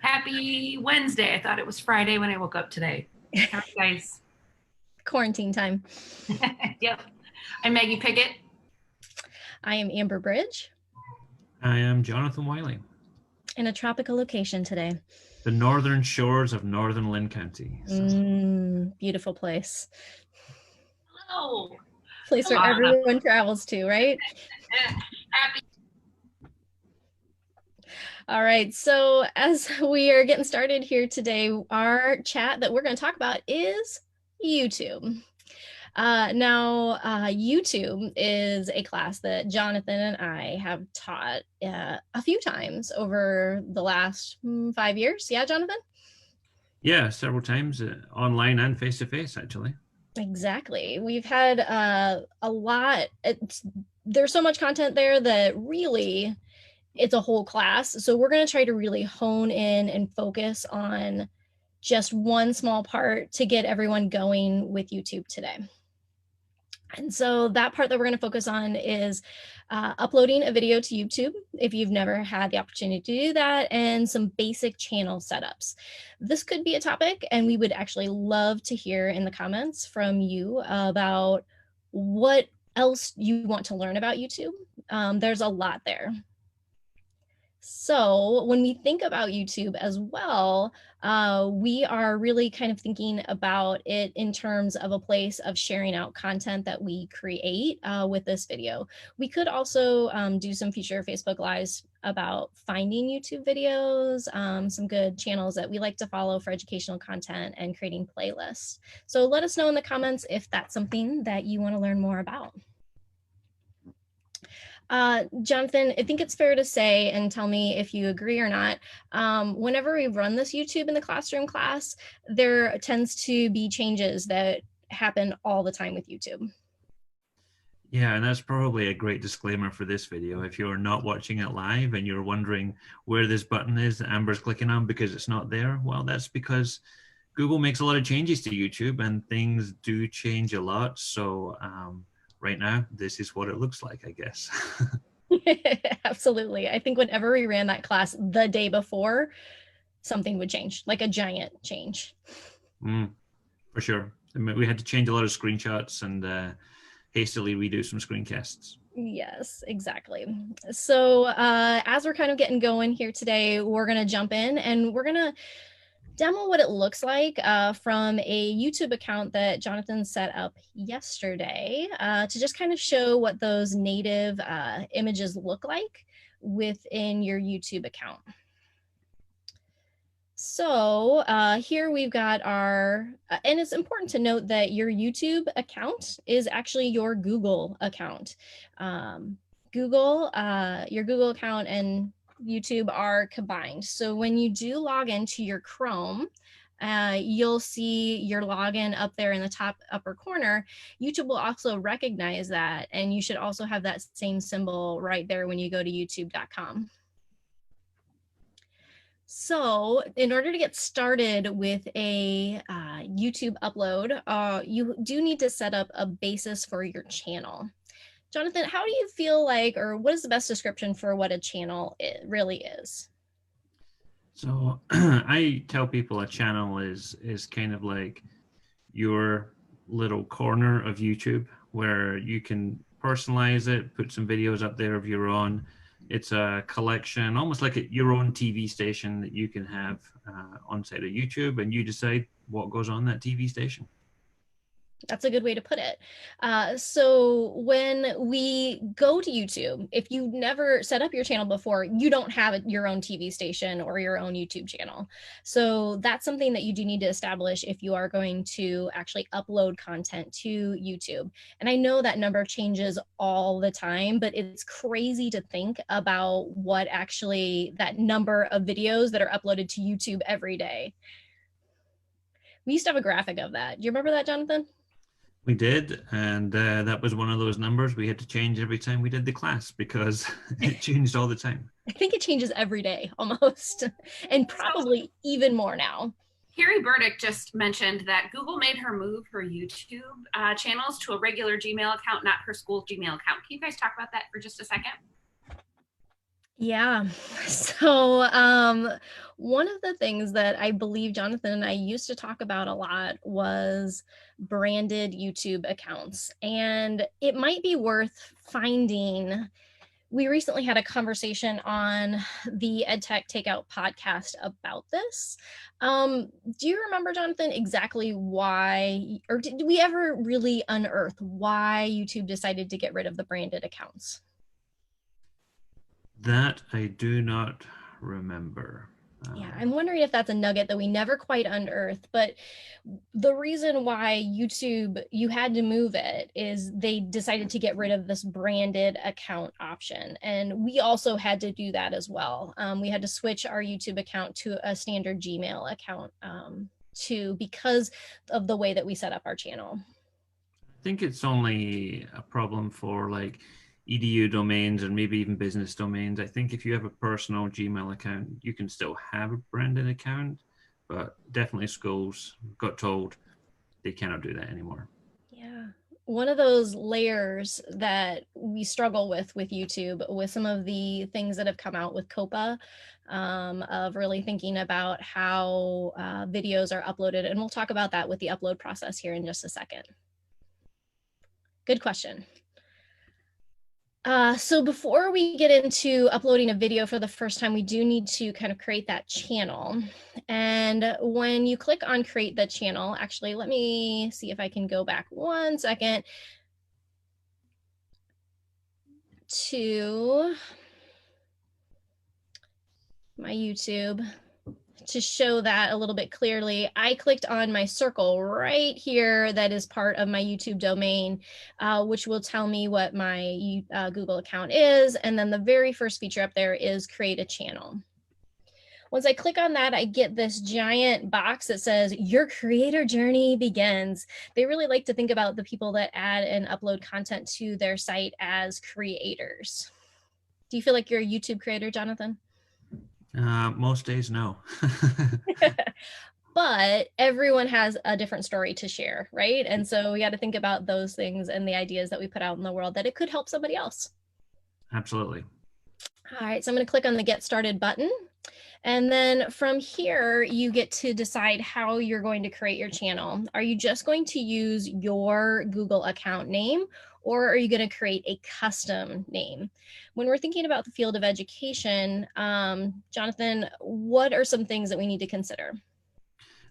Happy Wednesday. I thought it was Friday when I woke up today. How are you guys? Quarantine time. Yep. I'm Maggie Pickett. I am Amber Bridge. I am Jonathan Wiley. In a tropical location today. The northern shores of northern Lynn County. Beautiful place. Hello. Place where everyone travels to, right? Happy. All right, so as we are getting started here today, our chat that we're going to talk about is YouTube. YouTube is a class that Jonathan and I have taught a few times over the last 5 years. Yeah, Jonathan? Yeah, several times online and face-to-face, actually. Exactly. We've had a lot. There's so much content there that really it's a whole class. So we're going to try to really hone in and focus on just one small part to get everyone going with YouTube today. And so that part that we're going to focus on is uploading a video to YouTube if you've never had the opportunity to do that, and some basic channel setups. This could be a topic, and we would actually love to hear in the comments from you about what else you want to learn about YouTube. There's a lot there. So when we think about YouTube as well, we are really kind of thinking about it in terms of a place of sharing out content that we create with this video. We could also do some future Facebook Lives about finding YouTube videos, some good channels that we like to follow for educational content, and creating playlists. So let us know in the comments if that's something that you want to learn more about. Jonathan, I think it's fair to say, and tell me if you agree or not, whenever we run this YouTube in the classroom class, there tends to be changes that happen all the time with YouTube. Yeah, and that's probably a great disclaimer for this video. If you're not watching it live and you're wondering where this button is that Amber's clicking on because it's not there, well, that's because Google makes a lot of changes to YouTube and things do change a lot. So right now, this is what it looks like, I guess. Absolutely. I think whenever we ran that class the day before, something would change, like a giant change. For sure. I mean, we had to change a lot of screenshots and hastily redo some screencasts. Yes, exactly. So as we're kind of getting going here today, we're going to jump in and we're going to demo what it looks like from a YouTube account that Jonathan set up yesterday to just kind of show what those native images look like within your YouTube account. So here we've got our, and it's important to note that your YouTube account is actually your Google account. Your Google account and YouTube are combined. So when you do log into your Chrome, you'll see your login up there in the top upper corner. YouTube will also recognize that, and you should also have that same symbol right there when you go to youtube.com. So in order to get started with a YouTube upload, you do need to set up a basis for your channel. Jonathan, how do you feel like, or what is the best description for what a channel really is? So I tell people a channel is kind of like your little corner of YouTube where you can personalize it, put some videos up there of your own. It's a collection, almost like your own TV station that you can have on site of YouTube, and you decide what goes on that TV station. That's a good way to put it. So when we go to YouTube, if you've never set up your channel before, you don't have your own TV station or your own YouTube channel. So that's something that you do need to establish if you are going to actually upload content to YouTube. And I know that number changes all the time, but it's crazy to think about what actually that number of videos that are uploaded to YouTube every day. We used to have a graphic of that. Do you remember that, Jonathan? We did, and that was one of those numbers we had to change every time we did the class because it changed all the time. I think it changes every day almost, and probably even more now. Carrie Burdick just mentioned that Google made her move her YouTube channels to a regular Gmail account, not her school Gmail account. Can you guys talk about that for just a second? Yeah. So, one of the things that I believe Jonathan and I used to talk about a lot was branded YouTube accounts. And it might be worth finding. We recently had a conversation on the EdTech Takeout podcast about this. Do you remember, Jonathan, exactly why, or did we ever really unearth why YouTube decided to get rid of the branded accounts? That I do not remember. Yeah, I'm wondering if that's a nugget that we never quite unearthed. But the reason why YouTube, you had to move it is they decided to get rid of this branded account option. And we also had to do that as well. We had to switch our YouTube account to a standard Gmail account too, because of the way that we set up our channel. I think it's only a problem for like edu domains and maybe even business domains. I think if you have a personal Gmail account, you can still have a branded account, but definitely schools got told they cannot do that anymore. Yeah. One of those layers that we struggle with YouTube, with some of the things that have come out with COPA, of really thinking about how videos are uploaded. And we'll talk about that with the upload process here in just a second. Good question. So before we get into uploading a video for the first time, we do need to kind of create that channel. And when you click on create the channel, actually, let me see if I can go back 1 second to my YouTube to show that a little bit clearly. I clicked on my circle right here that is part of my YouTube domain, which will tell me what my Google account is. And then the very first feature up there is create a channel. Once I click on that, I get this giant box that says your creator journey begins. They really like to think about the people that add and upload content to their site as creators. Do you feel like you're a YouTube creator, Jonathan? Most days, no. But everyone has a different story to share, right? And so we got to think about those things and the ideas that we put out in the world that it could help somebody else. Absolutely. All right, so I'm going to click on the Get Started button. And then from here, you get to decide how you're going to create your channel. Are you just going to use your Google account name, or are you going to create a custom name? When we're thinking about the field of education, Jonathan, what are some things that we need to consider?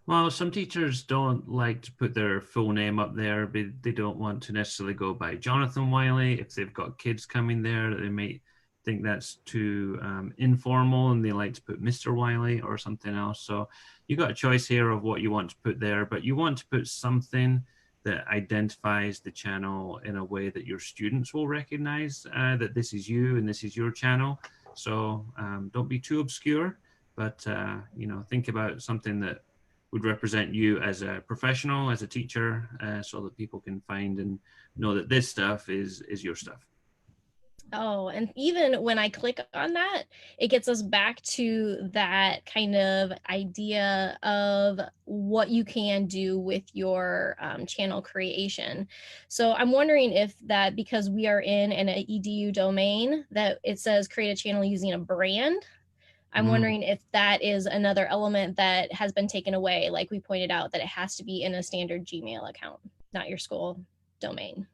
Well, some teachers don't like to put their full name up there, but they don't want to necessarily go by Jonathan Wiley. If they've got kids coming there, they might think that's too informal and they like to put Mr. Wiley or something else. So you got a choice here of what you want to put there, but you want to put something that identifies the channel in a way that your students will recognize that this is you and this is your channel. So don't be too obscure, but think about something that would represent you as a professional, as a teacher, so that people can find and know that this stuff is your stuff. Oh, and even when I click on that, it gets us back to that kind of idea of what you can do with your channel creation. So I'm wondering if that, because we are in an EDU domain, that it says create a channel using a brand. I'm wondering if that is another element that has been taken away, like we pointed out, that it has to be in a standard Gmail account, not your school domain.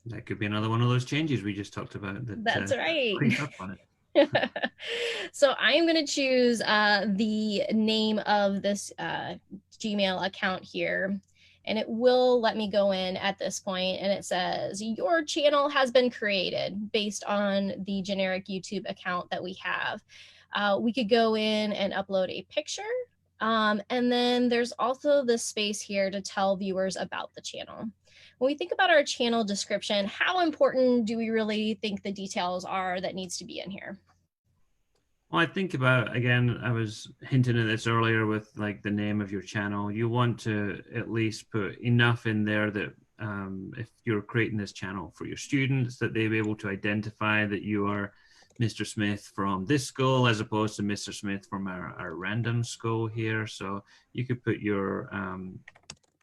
That could be another one of those changes we just talked about. That's right. Up on it. So I'm going to choose the name of this Gmail account here, and it will let me go in at this point, and it says your channel has been created based on the generic YouTube account that we have. We could go in and upload a picture. And then there's also this space here to tell viewers about the channel. When we think about our channel description, how important do we really think the details are that needs to be in here? Well, I think about, again, I was hinting at this earlier with like the name of your channel. You want to at least put enough in there that if you're creating this channel for your students, that they'll be able to identify that you are Mr. Smith from this school as opposed to Mr. Smith from our random school here. So you could put your,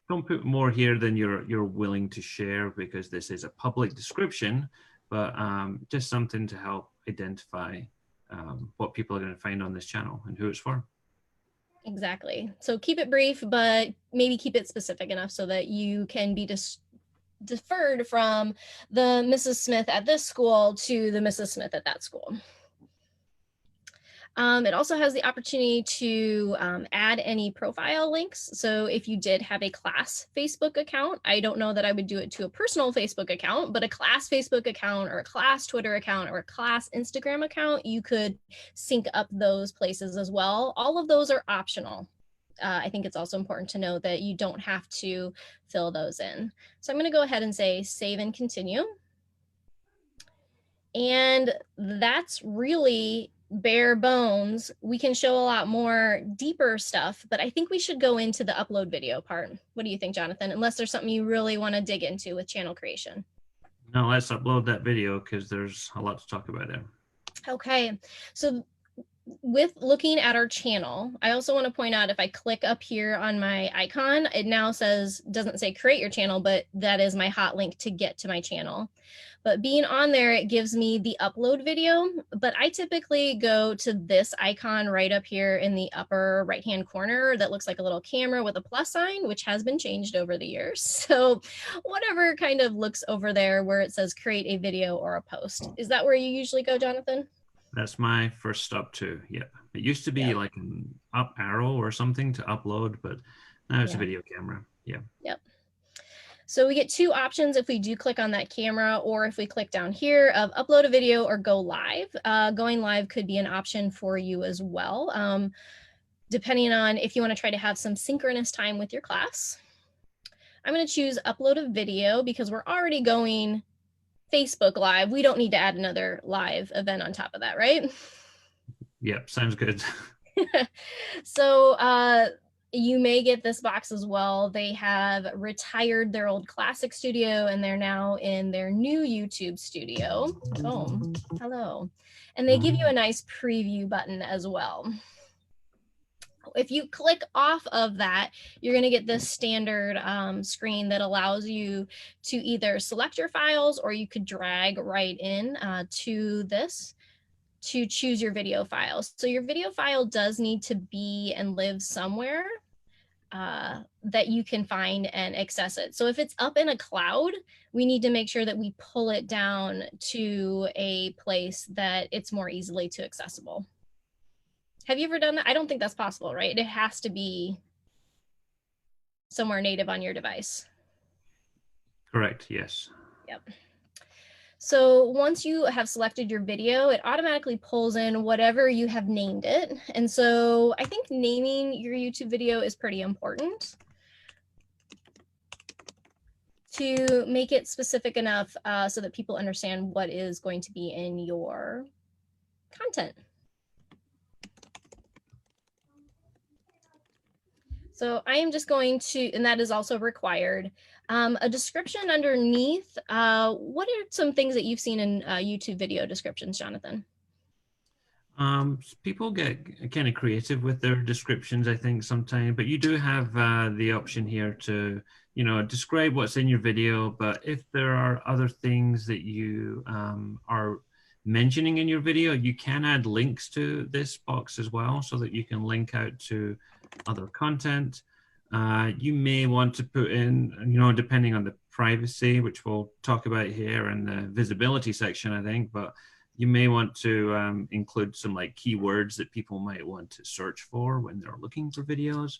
don't put more here than you're willing to share, because this is a public description, but just something to help identify what people are going to find on this channel and who it's for. Exactly. So keep it brief, but maybe keep it specific enough so that you can be deferred from the Mrs. Smith at this school to the Mrs. Smith at that school. It also has the opportunity to add any profile links. So if you did have a class Facebook account, I don't know that I would do it to a personal Facebook account, but a class Facebook account or a class Twitter account or a class Instagram account, you could sync up those places as well. All of those are optional. I think it's also important to note that you don't have to fill those in. So I'm going to go ahead and say save and continue. And that's really bare bones. We can show a lot more deeper stuff, but I think we should go into the upload video part. What do you think, Jonathan? Unless there's something you really want to dig into with channel creation. No, let's upload that video because there's a lot to talk about there. Okay, so with looking at our channel, I also want to point out if I click up here on my icon, it now says, doesn't say create your channel, but that is my hot link to get to my channel. But being on there, it gives me the upload video, but I typically go to this icon right up here in the upper right-hand corner that looks like a little camera with a plus sign, which has been changed over the years. So whatever kind of looks over there where it says create a video or a post. Is that where you usually go, Jonathan? That's my first stop too. Yep. It used to be like an up arrow or something to upload, but now it's a video camera. Yeah. Yep. So we get two options if we do click on that camera, or if we click down here of upload a video or go live. Going live could be an option for you as well, depending on if you want to try to have some synchronous time with your class. I'm going to choose upload a video because we're already going Facebook Live. We don't need to add another live event on top of that, right? Yep, sounds good. So you may get this box as well. They have retired their old classic studio and they're now in their new YouTube studio. Oh, hello. And they give you a nice preview button as well. If you click off of that, you're going to get this standard screen that allows you to either select your files or you could drag right in to this to choose your video files. So your video file does need to be and live somewhere that you can find and access it. So if it's up in a cloud, we need to make sure that we pull it down to a place that it's more easily to accessible. Have you ever done that? I don't think that's possible, right? It has to be somewhere native on your device. Correct, yes. Yep. So once you have selected your video, it automatically pulls in whatever you have named it. And so I think naming your YouTube video is pretty important to make it specific enough so that people understand what is going to be in your content. So I am just going to, and that is also required, a description underneath. What are some things that you've seen in YouTube video descriptions, Jonathan? People get kind of creative with their descriptions, I think, sometimes, but you do have the option here to, you know, describe what's in your video. But if there are other things that you are mentioning in your video, you can add links to this box as well so that you can link out to other content. You may want to put in, you know, depending on the privacy, which we'll talk about here in the visibility section, I think, but you may want to include some like keywords that people might want to search for when they're looking for videos,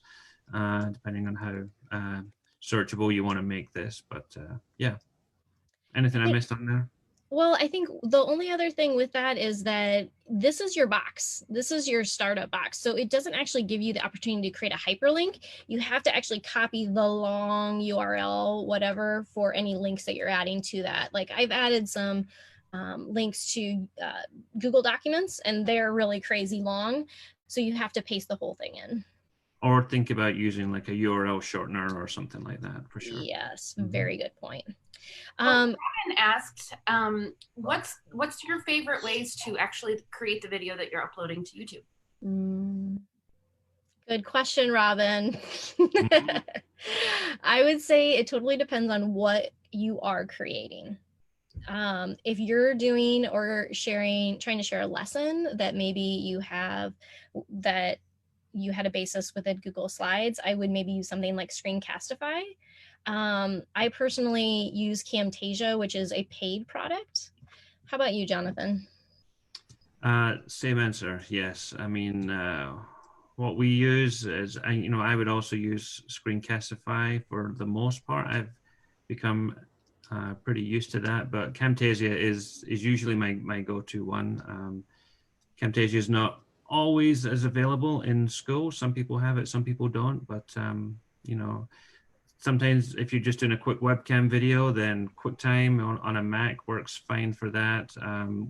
depending on how searchable you want to make this. But yeah, anything I missed on there? Well, I think the only other thing with that is that this is your box. This is your startup box. So it doesn't actually give you the opportunity to create a hyperlink. You have to actually copy the long URL, whatever, for any links that you're adding to that. Like I've added some links to Google Documents and they're really crazy long. So you have to paste the whole thing in. Or think about using like a URL shortener or something like that for sure. Yes, very good point. Robin asked, what's your favorite ways to actually create the video that you're uploading to YouTube? Good question, Robin. I would say it totally depends on what you are creating. If you're doing or trying to share a lesson that maybe you have that you had a basis within Google Slides, I would maybe use something like Screencastify. I personally use Camtasia, which is a paid product. How about you, Jonathan? Same answer. Yes. I mean, what we use is, I would also use Screencastify for the most part. I've become pretty used to that, but Camtasia is usually my go-to one. Camtasia is not always as available in school. Some people have it, some people don't, but sometimes if you're just doing a quick webcam video, then QuickTime on a Mac works fine for that.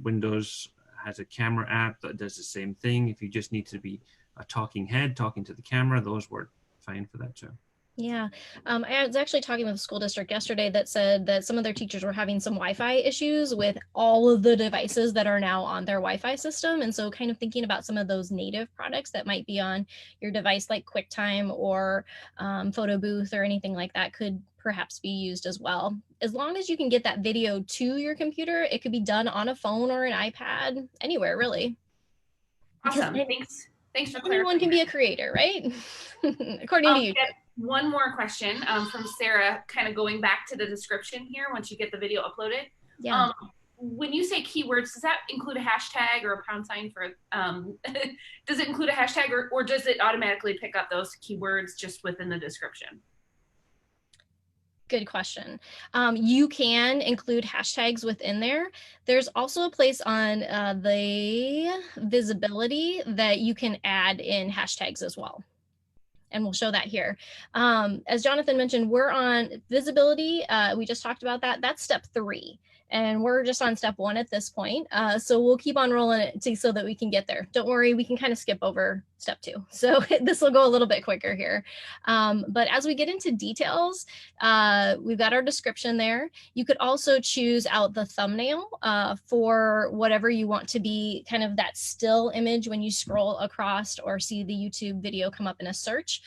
Windows has a camera app that does the same thing. If you just need to be a talking head talking to the camera, those work fine for that too. Yeah, I was actually talking with a school district yesterday that said that some of their teachers were having some Wi-Fi issues with all of the devices that are now on their Wi-Fi system. And so kind of thinking about some of those native products that might be on your device like QuickTime or Photo Booth or anything like that could perhaps be used as well. As long as you can get that video to your computer, it could be done on a phone or an iPad, anywhere really. Awesome. Thanks for clarifying. Anyone can be a creator, right? According to you. One more question from Sarah, kind of going back to the description here once you get the video uploaded. Yeah. When you say keywords, does that include a hashtag or a pound sign for, does it include a hashtag or does it automatically pick up those keywords just within the description? Good question. You can include hashtags within there. There's also a place on the visibility that you can add in hashtags as well. And we'll show that here. As Jonathan mentioned, we're on visibility. We just talked about that. That's step 3. And we're just on step 1 at this point. So we'll keep on rolling it so that we can get there. Don't worry, we can kind of skip over step 2. So this will go a little bit quicker here. But as we get into details, we've got our description there. You could also choose out the thumbnail for whatever you want to be kind of that still image when you scroll across or see the YouTube video come up in a search.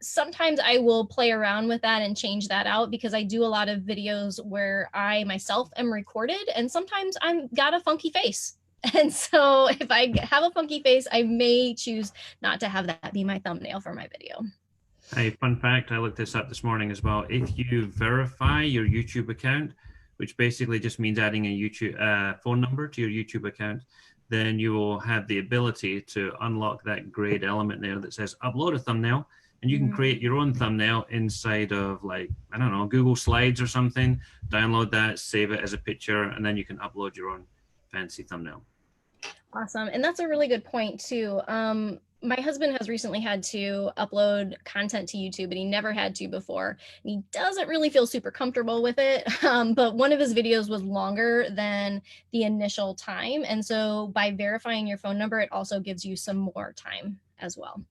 Sometimes I will play around with that and change that out because I do a lot of videos where I myself am recorded and sometimes I've got a funky face. And so if I have a funky face, I may choose not to have that be my thumbnail for my video. Hey, fun fact, I looked this up this morning as well. If you verify your YouTube account, which basically just means adding a YouTube phone number to your YouTube account, then you will have the ability to unlock that grayed element there that says upload a thumbnail. And you can create your own thumbnail inside of, like, I don't know, Google Slides or something, download that, save it as a picture, and then you can upload your own fancy thumbnail. Awesome. And that's a really good point too. My husband has recently had to upload content to YouTube, and he never had to before. And he doesn't really feel super comfortable with it, but one of his videos was longer than the initial time. And so by verifying your phone number, it also gives you some more time as well.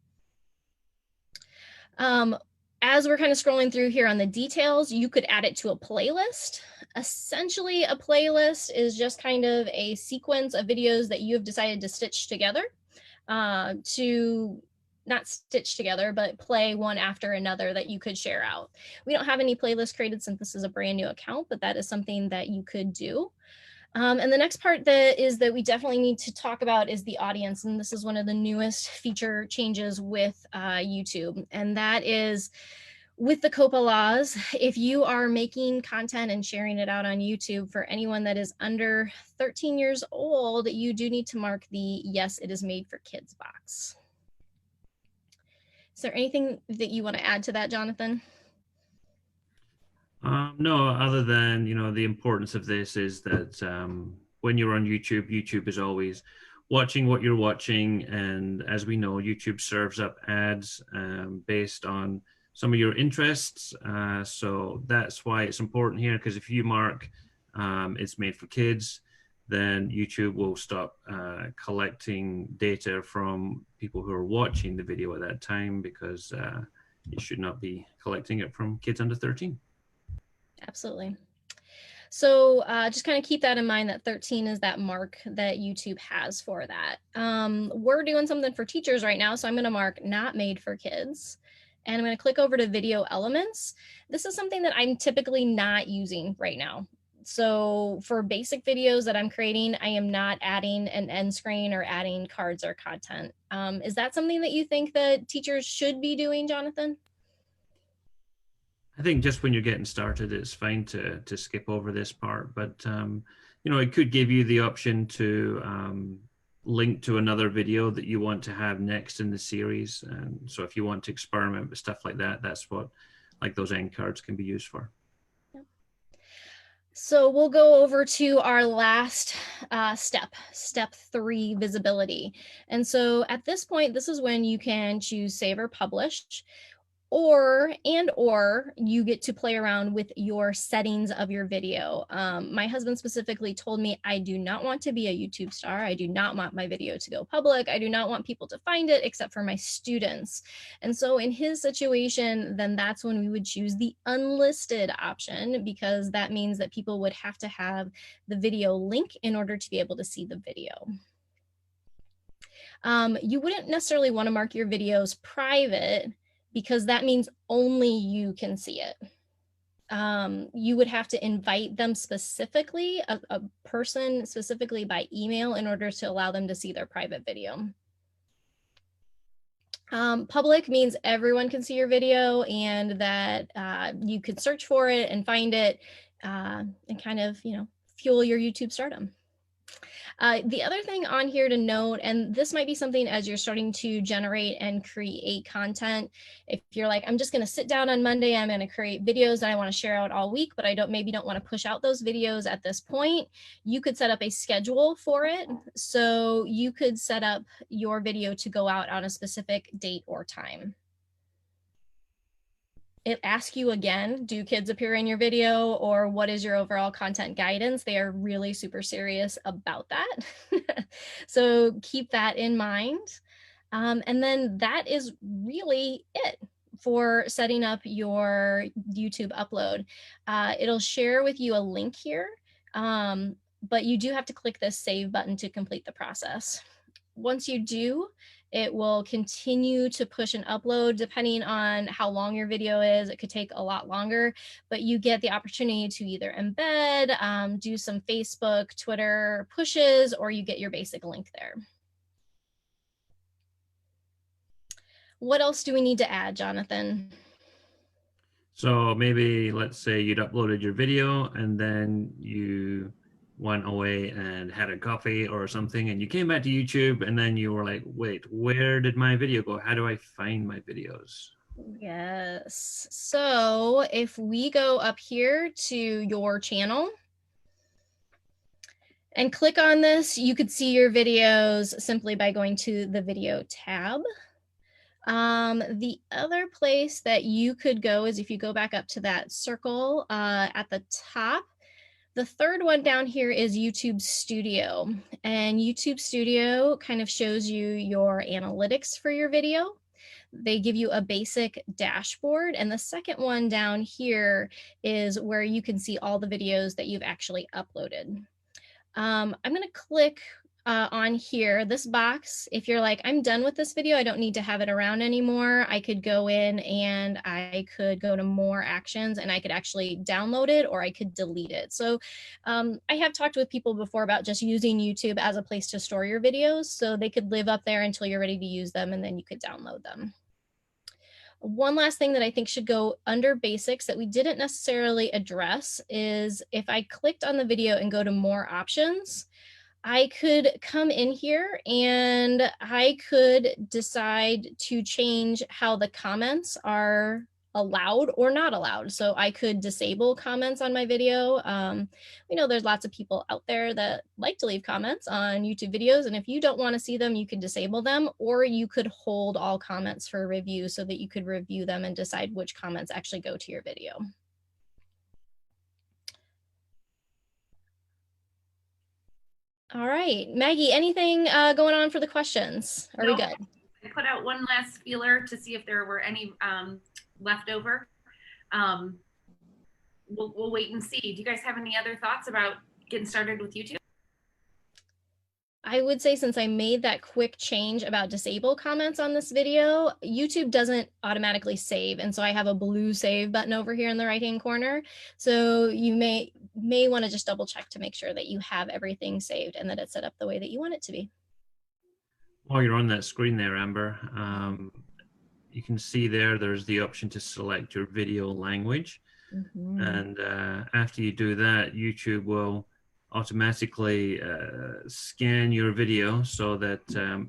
As we're kind of scrolling through here on the details, you could add it to a playlist. Essentially, a playlist is just kind of a sequence of videos that you have decided to stitch together, not stitch together, but play one after another that you could share out. We don't have any playlists created since this is a brand new account, but that is something that you could do. And the next part that we definitely need to talk about is the audience. And this is one of the newest feature changes with YouTube. And that is with the COPPA laws, if you are making content and sharing it out on YouTube for anyone that is under 13 years old, you do need to mark the yes, it is made for kids box. Is there anything that you want to add to that, Jonathan? No, other than, the importance of this is that when you're on YouTube, YouTube is always watching what you're watching. And as we know, YouTube serves up ads based on some of your interests. So that's why it's important here, because if you mark it's made for kids, then YouTube will stop collecting data from people who are watching the video at that time, because it should not be collecting it from kids under 13. Absolutely. So just kind of keep that in mind, that 13 is that mark that YouTube has for that. We're doing something for teachers right now, so I'm going to mark not made for kids. And I'm going to click over to video elements. This is something that I'm typically not using right now. So for basic videos that I'm creating, I am not adding an end screen or adding cards or content. Is that something that you think that teachers should be doing, Jonathan? I think just when you're getting started, it's fine to skip over this part, but you know, it could give you the option to link to another video that you want to have next in the series. And so if you want to experiment with stuff like that, that's what like those end cards can be used for. So we'll go over to our last step 3, visibility. And so at this point, this is when you can choose save or publish, or you get to play around with your settings of your video. My husband specifically told me, I do not want to be a YouTube star. I do not want my video to go public. I do not want people to find it except for my students. And so in his situation, then that's when we would choose the unlisted option, because that means that people would have to have the video link in order to be able to see the video. You wouldn't necessarily want to mark your videos private, because that means only you can see it. You would have to invite them specifically, a person specifically by email, in order to allow them to see their private video. Public means everyone can see your video, and that you could search for it and find it, and kind of, you know, fuel your YouTube stardom. The other thing on here to note, and this might be something as you're starting to generate and create content, if you're like, I'm just going to sit down on Monday, I'm going to create videos that I want to share out all week, but I maybe don't want to push out those videos at this point, you could set up a schedule for it. So you could set up your video to go out on a specific date or time. It asks you again, do kids appear in your video, or what is your overall content guidance? They are really super serious about that. So keep that in mind. And then that is really it for setting up your YouTube upload. It'll share with you a link here, but you do have to click this save button to complete the process. Once you do, it will continue to push and upload depending on how long your video is. It could take a lot longer, but you get the opportunity to either embed, do some Facebook, Twitter pushes, or you get your basic link there. What else do we need to add, Jonathan? So maybe let's say you'd uploaded your video and then you went away and had a coffee or something, and you came back to YouTube, and then you were like, wait, where did my video go? How do I find my videos? Yes. So if we go up here to your channel and click on this, you could see your videos simply by going to the video tab. The other place that you could go is if you go back up to that circle at the top. The third one down here is YouTube Studio, and YouTube Studio kind of shows you your analytics for your video. They give you a basic dashboard, and the second one down here is where you can see all the videos that you've actually uploaded. I'm going to click on here, this box. If you're like, I'm done with this video, I don't need to have it around anymore, I could go in and I could go to more actions, and I could actually download it, or I could delete it. So I have talked with people before about just using YouTube as a place to store your videos, so they could live up there until you're ready to use them, and then you could download them. One last thing that I think should go under basics that we didn't necessarily address is if I clicked on the video and go to more options, I could come in here and I could decide to change how the comments are allowed or not allowed. So I could disable comments on my video. We know there's lots of people out there that like to leave comments on YouTube videos, and if you don't want to see them, you can disable them, or you could hold all comments for review so that you could review them and decide which comments actually go to your video. All right, Maggie, anything going on for the questions? Are we good? I put out one last feeler to see if there were any left over. We'll wait and see. Do you guys have any other thoughts about getting started with YouTube? I would say, since I made that quick change about disable comments on this video, YouTube doesn't automatically save. And so I have a blue save button over here in the right-hand corner. So you may may want to just double check to make sure that you have everything saved and that it's set up the way that you want it to be. While you're on that screen there, Amber, you can see there's the option to select your video language. Mm-hmm. And after you do that, YouTube will automatically scan your video so that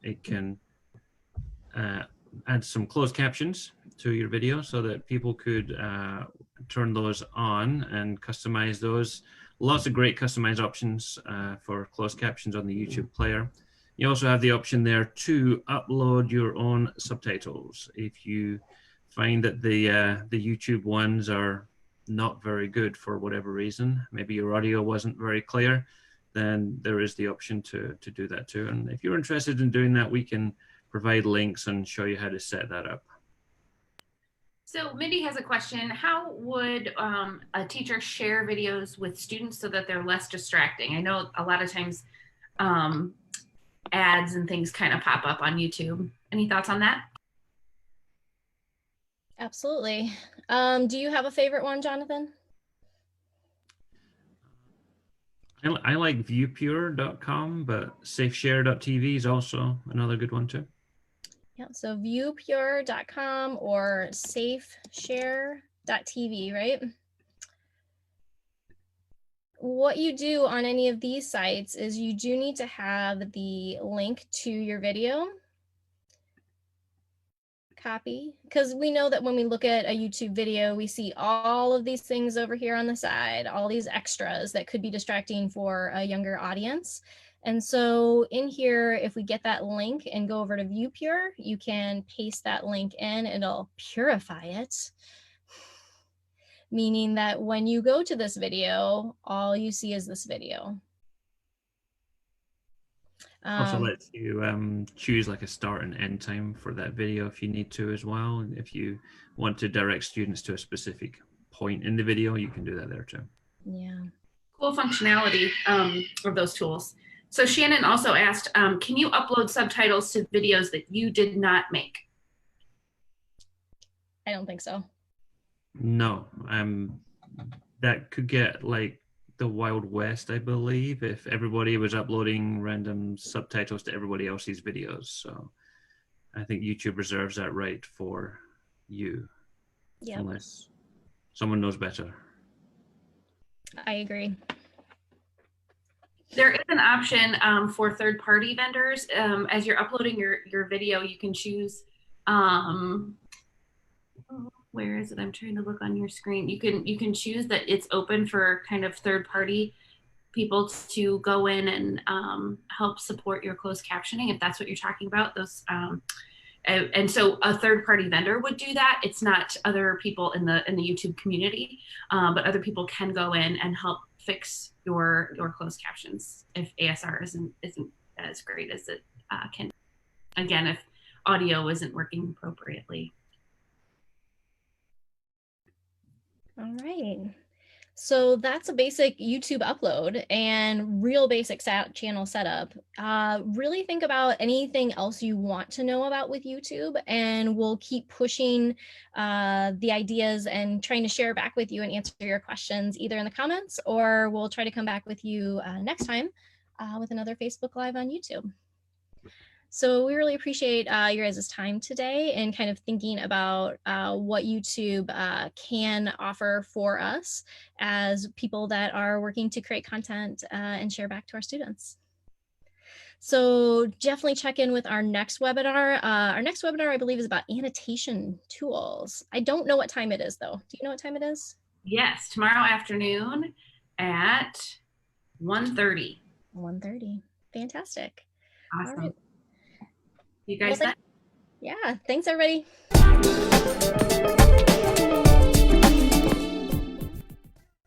it can add some closed captions to your video so that people could turn those on and customize those. Lots of great customized options for closed captions on the YouTube player. You also have the option there to upload your own subtitles. If you find that the YouTube ones are not very good for whatever reason, maybe your audio wasn't very clear, then there is the option to do that too. And if you're interested in doing that, we can provide links and show you how to set that up. So Mindy has a question. How would a teacher share videos with students so that they're less distracting? I know a lot of times ads and things kind of pop up on YouTube. Any thoughts on that? Absolutely. Do you have a favorite one, Jonathan? I like viewpure.com, but safeshare.tv is also another good one too. Yeah, so viewpure.com or safeshare.tv, right? What you do on any of these sites is you do need to have the link to your video. Copy, because we know that when we look at a YouTube video, we see all of these things over here on the side, all these extras that could be distracting for a younger audience. And so in here, if we get that link and go over to ViewPure, you can paste that link in, it'll purify it. Meaning that when you go to this video, all you see is this video. Also lets you choose like a start and end time for that video if you need to as well. And if you want to direct students to a specific point in the video, you can do that there too. Yeah. Cool functionality of those tools. So Shannon also asked, can you upload subtitles to videos that you did not make? I don't think so. No, that could get like the Wild West, I believe, if everybody was uploading random subtitles to everybody else's videos. So I think YouTube reserves that right for you, unless someone knows better. I agree. There is an option for third-party vendors. As you're uploading your video, you can choose, where is it? I'm trying to look on your screen. You can choose that it's open for kind of third-party people to go in and help support your closed captioning, if that's what you're talking about. Those and so a third-party vendor would do that. It's not other people in the YouTube community, but other people can go in and help fix your closed captions if ASR isn't as great as it can. Again, if audio isn't working appropriately. All right. So that's a basic YouTube upload and real basic channel setup. Really think about anything else you want to know about with YouTube, and we'll keep pushing the ideas and trying to share back with you and answer your questions either in the comments, or we'll try to come back with you next time with another Facebook Live on YouTube. So we really appreciate your guys' time today and kind of thinking about what YouTube can offer for us as people that are working to create content and share back to our students. So definitely check in with our next webinar. Our next webinar, I believe, is about annotation tools. I don't know what time it is, though. Do you know what time it is? Yes, tomorrow afternoon at 1:30. 1:30. Fantastic. Awesome. All right. You guys set? Yeah, thanks everybody.